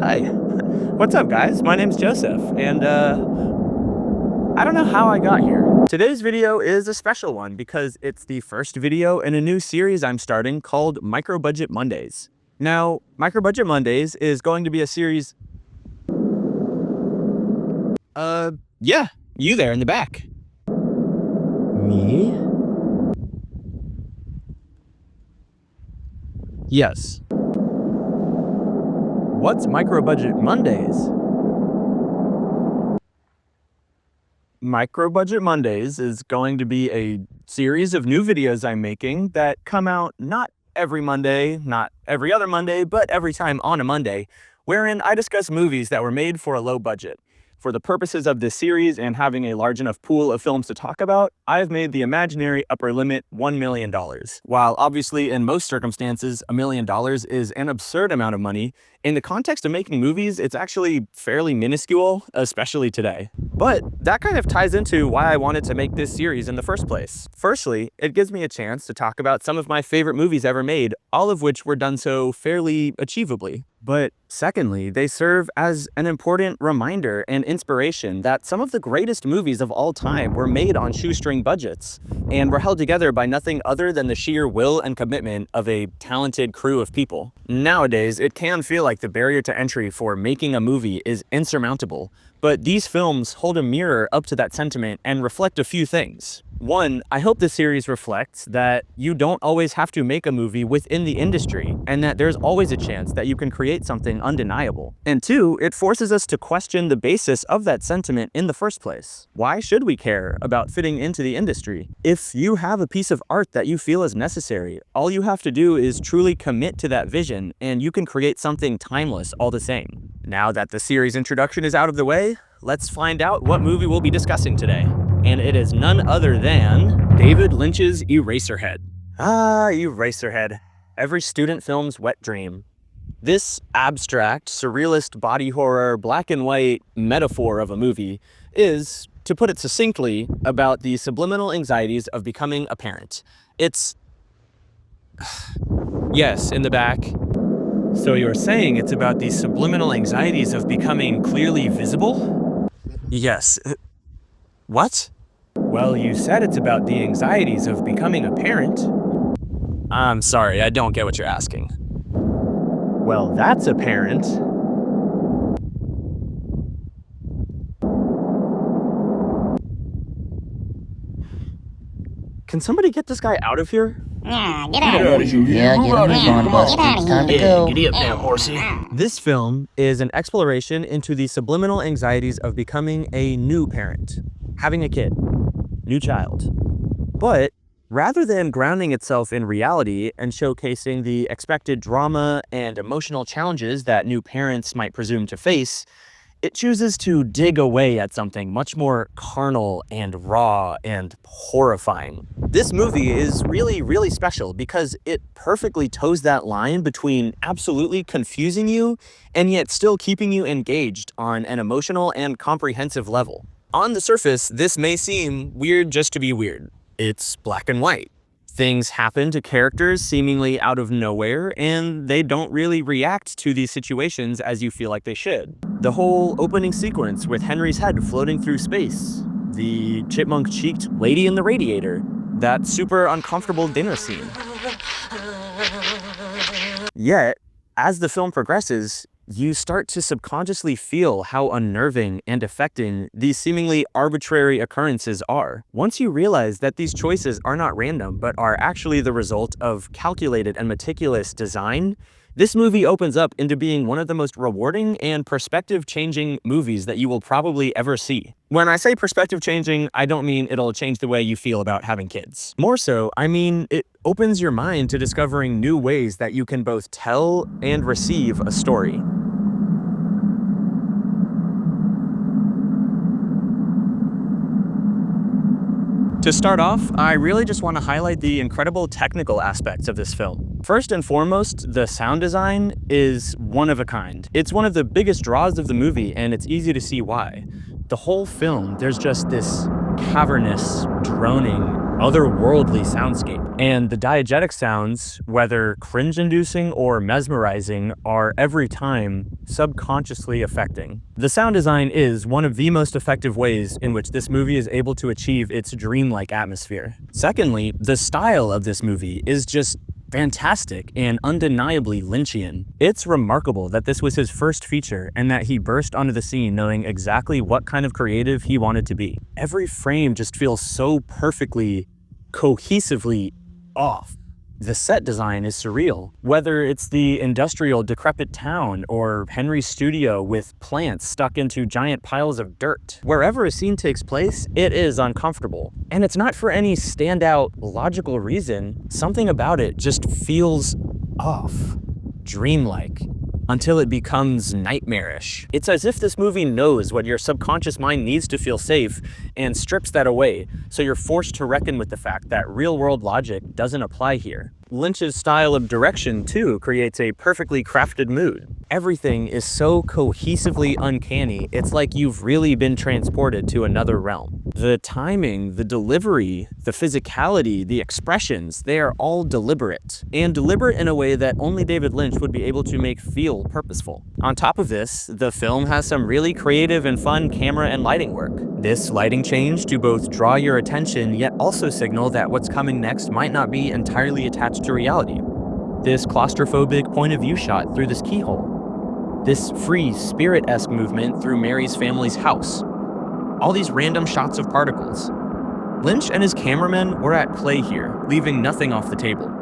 Hi. What's up, guys? My name's Joseph, and I don't know how I got here. Today's video is a special one because it's the first video in a new series I'm starting called Microbudget Mondays. Now, Microbudget Mondays is going to be a series... Yeah, you there in the back. Me? Yes. What's Microbudget Mondays? Microbudget Mondays is going to be a series of new videos I'm making that come out not every Monday, not every other Monday, but every time on a Monday, wherein I discuss movies that were made for a low budget. For the purposes of this series and having a large enough pool of films to talk about, I have made the imaginary upper limit $1 million. While obviously in most circumstances, $1 million is an absurd amount of money, in the context of making movies, it's actually fairly minuscule, especially today. But that kind of ties into why I wanted to make this series in the first place. Firstly, it gives me a chance to talk about some of my favorite movies ever made, all of which were done so fairly achievably. But secondly, they serve as an important reminder and inspiration that some of the greatest movies of all time were made on shoestring budgets and were held together by nothing other than the sheer will and commitment of a talented crew of people. Nowadays, it can feel like the barrier to entry for making a movie is insurmountable, but these films hold a mirror up to that sentiment and reflect a few things. One, I hope this series reflects that you don't always have to make a movie within the industry, and that there's always a chance that you can create something undeniable. And two, it forces us to question the basis of that sentiment in the first place. Why should we care about fitting into the industry? If you have a piece of art that you feel is necessary, all you have to do is truly commit to that vision, and you can create something timeless all the same. Now that the series introduction is out of the way, let's find out what movie we'll be discussing today. And it is none other than David Lynch's Eraserhead. Ah, Eraserhead. Every student film's wet dream. This abstract, surrealist body horror, black and white metaphor of a movie is, to put it succinctly, about the subliminal anxieties of becoming a parent. It's... Yes, in the back. So you're saying it's about the subliminal anxieties of becoming clearly visible? Yes. What? Well, you said it's about the anxieties of becoming a parent. I'm sorry, I don't get what you're asking. Well, that's apparent. Can somebody get this guy out of here? Get out of here. Yeah, get on the phone, Buster. It's time to go. Giddy up now, horsey. This film is an exploration into the subliminal anxieties of becoming a new parent, having a kid, new child. But rather than grounding itself in reality and showcasing the expected drama and emotional challenges that new parents might presume to face, it chooses to dig away at something much more carnal and raw and horrifying. This movie is really, really special because it perfectly toes that line between absolutely confusing you and yet still keeping you engaged on an emotional and comprehensive level. On the surface, this may seem weird just to be weird. It's black and white. Things happen to characters seemingly out of nowhere, and they don't really react to these situations as you feel like they should. The whole opening sequence with Henry's head floating through space, the chipmunk-cheeked lady in the radiator, that super uncomfortable dinner scene. Yet, as the film progresses, you start to subconsciously feel how unnerving and affecting these seemingly arbitrary occurrences are. Once you realize that these choices are not random, but are actually the result of calculated and meticulous design, this movie opens up into being one of the most rewarding and perspective-changing movies that you will probably ever see. When I say perspective-changing, I don't mean it'll change the way you feel about having kids. More so, I mean it opens your mind to discovering new ways that you can both tell and receive a story. To start off, I really just want to highlight the incredible technical aspects of this film. First and foremost, the sound design is one of a kind. It's one of the biggest draws of the movie, and it's easy to see why. The whole film, there's just this cavernous, droning, otherworldly soundscape. And the diegetic sounds, whether cringe-inducing or mesmerizing, are every time subconsciously affecting. The sound design is one of the most effective ways in which this movie is able to achieve its dreamlike atmosphere. Secondly, the style of this movie is just fantastic and undeniably Lynchian. It's remarkable that this was his first feature and that he burst onto the scene knowing exactly what kind of creative he wanted to be. Every frame just feels so perfectly, cohesively off. The set design is surreal. Whether it's the industrial decrepit town or Henry's studio with plants stuck into giant piles of dirt. Wherever a scene takes place, it is uncomfortable. And it's not for any standout logical reason. Something about it just feels off, dreamlike, until it becomes nightmarish. It's as if this movie knows what your subconscious mind needs to feel safe and strips that away, so you're forced to reckon with the fact that real-world logic doesn't apply here. Lynch's style of direction, too, creates a perfectly crafted mood. Everything is so cohesively uncanny, it's like you've really been transported to another realm. The timing, the delivery, the physicality, the expressions, they are all deliberate. And deliberate in a way that only David Lynch would be able to make feel purposeful. On top of this, the film has some really creative and fun camera and lighting work. This lighting change to both draw your attention yet also signal that what's coming next might not be entirely attached to reality. This claustrophobic point of view shot through this keyhole. This free, spirit-esque movement through Mary's family's house. All these random shots of particles. Lynch and his cameramen were at play here, leaving nothing off the table.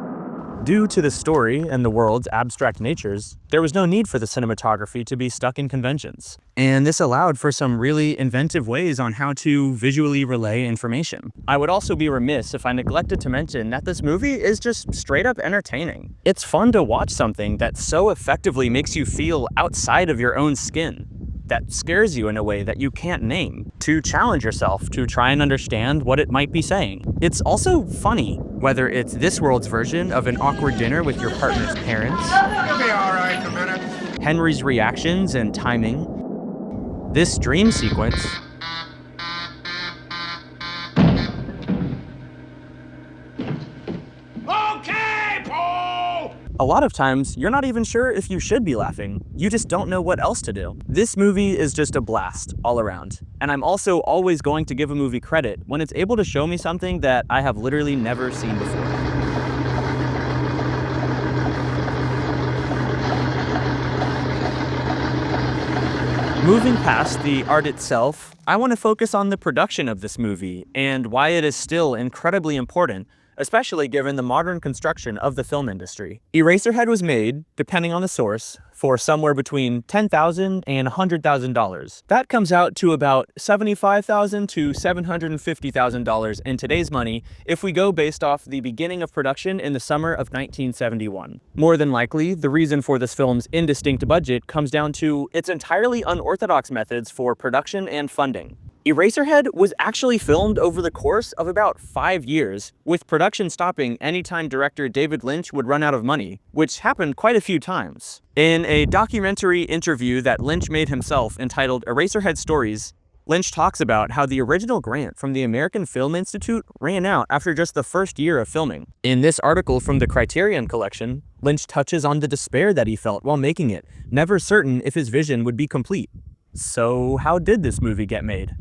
Due to the story and the world's abstract natures, there was no need for the cinematography to be stuck in conventions. And this allowed for some really inventive ways on how to visually relay information. I would also be remiss if I neglected to mention that this movie is just straight up entertaining. It's fun to watch something that so effectively makes you feel outside of your own skin, that scares you in a way that you can't name, to challenge yourself to try and understand what it might be saying. It's also funny, whether it's this world's version of an awkward dinner with your partner's parents, You'll be all right in a minute. Henry's reactions and timing, this dream sequence, Okay, Paul! a lot of times, you're not even sure if you should be laughing. You just don't know what else to do. This movie is just a blast all around. And I'm also always going to give a movie credit when it's able to show me something that I have literally never seen before. Moving past the art itself, I want to focus on the production of this movie and why it is still incredibly important, especially given the modern construction of the film industry. Eraserhead was made, depending on the source, for somewhere between $10,000 and $100,000. That comes out to about $75,000 to $750,000 in today's money if we go based off the beginning of production in the summer of 1971. More than likely, the reason for this film's indistinct budget comes down to its entirely unorthodox methods for production and funding. Eraserhead was actually filmed over the course of about 5 years, with production stopping anytime director David Lynch would run out of money, which happened quite a few times. In a documentary interview that Lynch made himself entitled Eraserhead Stories, Lynch talks about how the original grant from the American Film Institute ran out after just the first year of filming. In this article from the Criterion Collection, Lynch touches on the despair that he felt while making it, never certain if his vision would be complete. So how did this movie get made?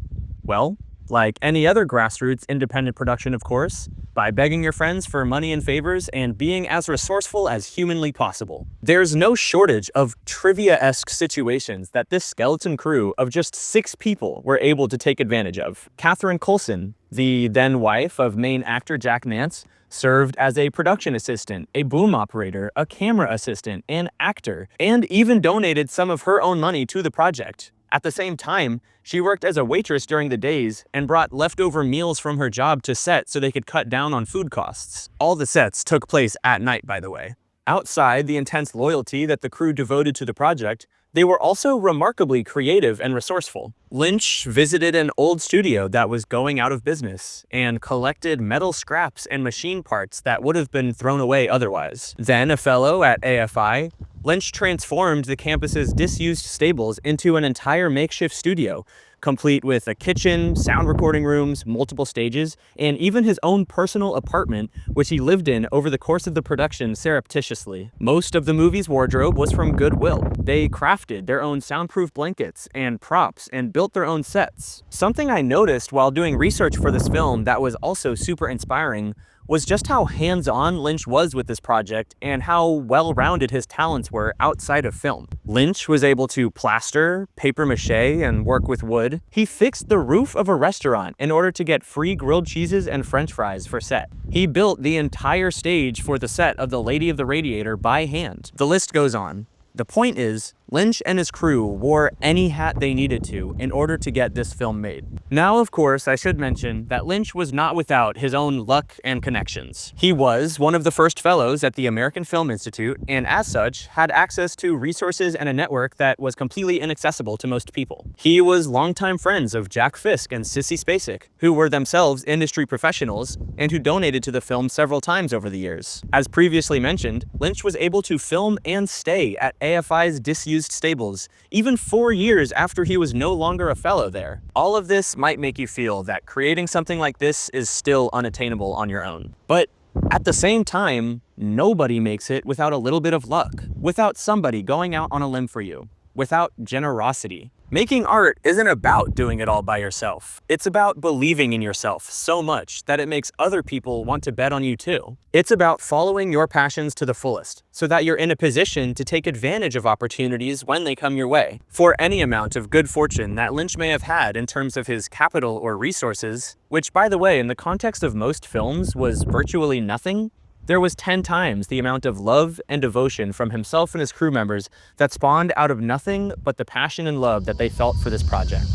Well, like any other grassroots independent production, of course, by begging your friends for money and favors and being as resourceful as humanly possible. There's no shortage of trivia-esque situations that this skeleton crew of just 6 people were able to take advantage of. Catherine Coulson, the then wife of main actor Jack Nance, served as a production assistant, a boom operator, a camera assistant, an actor, and even donated some of her own money to the project. At the same time, she worked as a waitress during the days and brought leftover meals from her job to set so they could cut down on food costs. All the sets took place at night, by the way. Outside the intense loyalty that the crew devoted to the project, they were also remarkably creative and resourceful. Lynch visited an old studio that was going out of business and collected metal scraps and machine parts that would have been thrown away otherwise. Then a fellow at AFI Lynch transformed the campus's disused stables into an entire makeshift studio, complete with a kitchen, sound recording rooms, multiple stages, and even his own personal apartment, which he lived in over the course of the production surreptitiously. Most of the movie's wardrobe was from Goodwill. They crafted their own soundproof blankets and props and built their own sets. Something I noticed while doing research for this film that was also super inspiring was just how hands-on Lynch was with this project and how well-rounded his talents were outside of film. Lynch was able to plaster, papier-mâché, and work with wood. He fixed the roof of a restaurant in order to get free grilled cheeses and french fries for set. He built the entire stage for the set of The Lady of the Radiator by hand. The list goes on. The point is, Lynch and his crew wore any hat they needed to in order to get this film made. Now, of course, I should mention that Lynch was not without his own luck and connections. He was one of the first fellows at the American Film Institute, and as such, had access to resources and a network that was completely inaccessible to most people. He was longtime friends of Jack Fisk and Sissy Spacek, who were themselves industry professionals and who donated to the film several times over the years. As previously mentioned, Lynch was able to film and stay at AFI's disused stables, even 4 years after he was no longer a fellow there. All of this might make you feel that creating something like this is still unattainable on your own. But at the same time, nobody makes it without a little bit of luck, without somebody going out on a limb for you, without generosity. Making art isn't about doing it all by yourself. It's about believing in yourself so much that it makes other people want to bet on you too. It's about following your passions to the fullest so that you're in a position to take advantage of opportunities when they come your way. For any amount of good fortune that Lynch may have had in terms of his capital or resources, which by the way, in the context of most films was virtually nothing, there was 10 times the amount of love and devotion from himself and his crew members that spawned out of nothing but the passion and love that they felt for this project.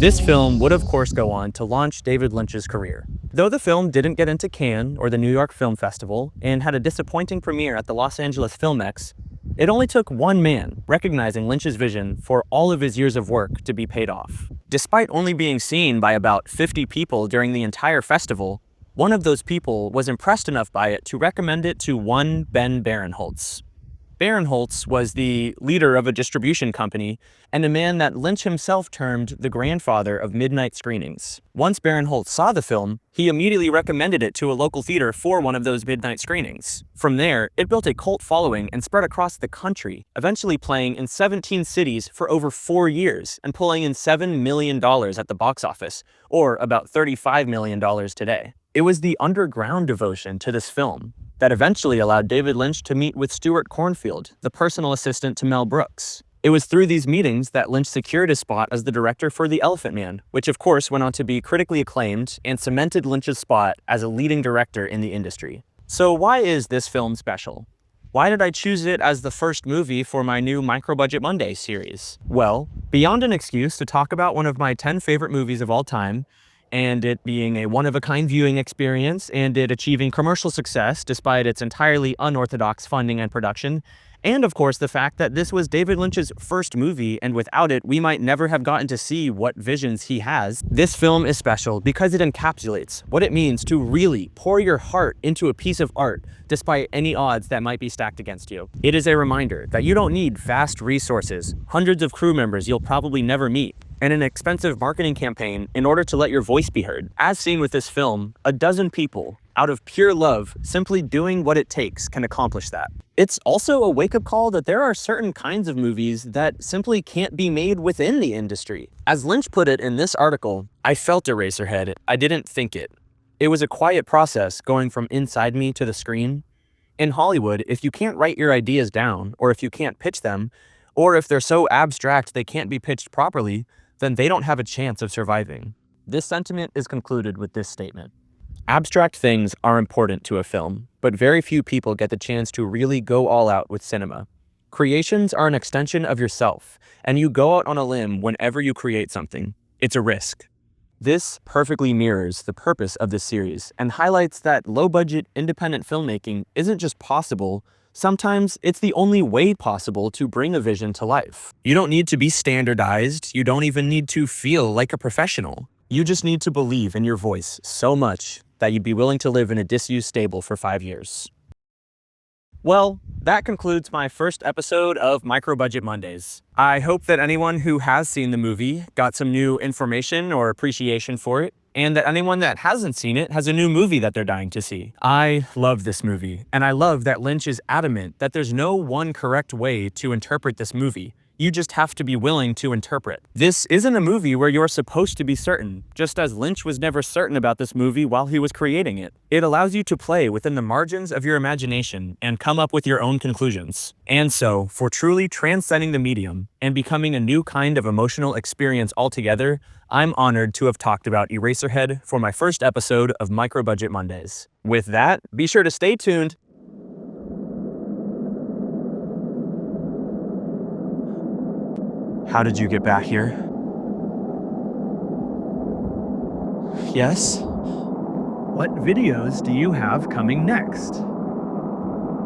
This film would of course go on to launch David Lynch's career. Though the film didn't get into Cannes or the New York Film Festival and had a disappointing premiere at the Los Angeles Filmex, it only took one man recognizing Lynch's vision for all of his years of work to be paid off. Despite only being seen by about 50 people during the entire festival, one of those people was impressed enough by it to recommend it to one Ben Barenholtz. Barenholtz was the leader of a distribution company and a man that Lynch himself termed the grandfather of midnight screenings. Once Barenholtz saw the film, he immediately recommended it to a local theater for one of those midnight screenings. From there, it built a cult following and spread across the country, eventually playing in 17 cities for over 4 years and pulling in $7 million at the box office, or about $35 million today. It was the underground devotion to this film that eventually allowed David Lynch to meet with Stuart Cornfield, the personal assistant to Mel Brooks. It was through these meetings that Lynch secured his spot as the director for The Elephant Man, which of course went on to be critically acclaimed and cemented Lynch's spot as a leading director in the industry. So why is this film special? Why did I choose it as the first movie for my new Microbudget Mondays series? Well, beyond an excuse to talk about one of my 10 favorite movies of all time, and it being a one-of-a-kind viewing experience, and it achieving commercial success despite its entirely unorthodox funding and production, and of course the fact that this was David Lynch's first movie, and without it, we might never have gotten to see what visions he has. This film is special because it encapsulates what it means to really pour your heart into a piece of art despite any odds that might be stacked against you. It is a reminder that you don't need vast resources, hundreds of crew members you'll probably never meet, and an expensive marketing campaign in order to let your voice be heard. As seen with this film, a dozen people, out of pure love, simply doing what it takes can accomplish that. It's also a wake-up call that there are certain kinds of movies that simply can't be made within the industry. As Lynch put it in this article, I felt Eraserhead, I didn't think it. It was a quiet process going from inside me to the screen. In Hollywood, if you can't write your ideas down, or if you can't pitch them, or if they're so abstract they can't be pitched properly, then they don't have a chance of surviving. This sentiment is concluded with this statement. Abstract things are important to a film, but very few people get the chance to really go all out with cinema. Creations are an extension of yourself, and you go out on a limb whenever you create something. It's a risk. This perfectly mirrors the purpose of this series and highlights that low-budget independent filmmaking isn't just possible, sometimes it's the only way possible to bring a vision to life. You don't need to be standardized, you don't even need to feel like a professional. You just need to believe in your voice so much that you'd be willing to live in a disused stable for 5 years. Well, that concludes my first episode of Microbudget Mondays. I hope that anyone who has seen the movie got some new information or appreciation for it, and that anyone that hasn't seen it has a new movie that they're dying to see. I love this movie, and I love that Lynch is adamant that there's no one correct way to interpret this movie. You just have to be willing to interpret. This isn't a movie where you're supposed to be certain, just as Lynch was never certain about this movie while he was creating it. It allows you to play within the margins of your imagination and come up with your own conclusions. And so, for truly transcending the medium and becoming a new kind of emotional experience altogether, I'm honored to have talked about Eraserhead for my first episode of Microbudget Mondays. With that, be sure to stay tuned. How did you get back here? Yes? What videos do you have coming next?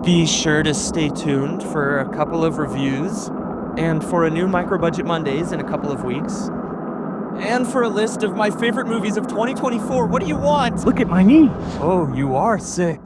Be sure to stay tuned for a couple of reviews, and for a new Microbudget Mondays in a couple of weeks, and for a list of my favorite movies of 2024. What do you want? Look at my knee. Oh, you are sick.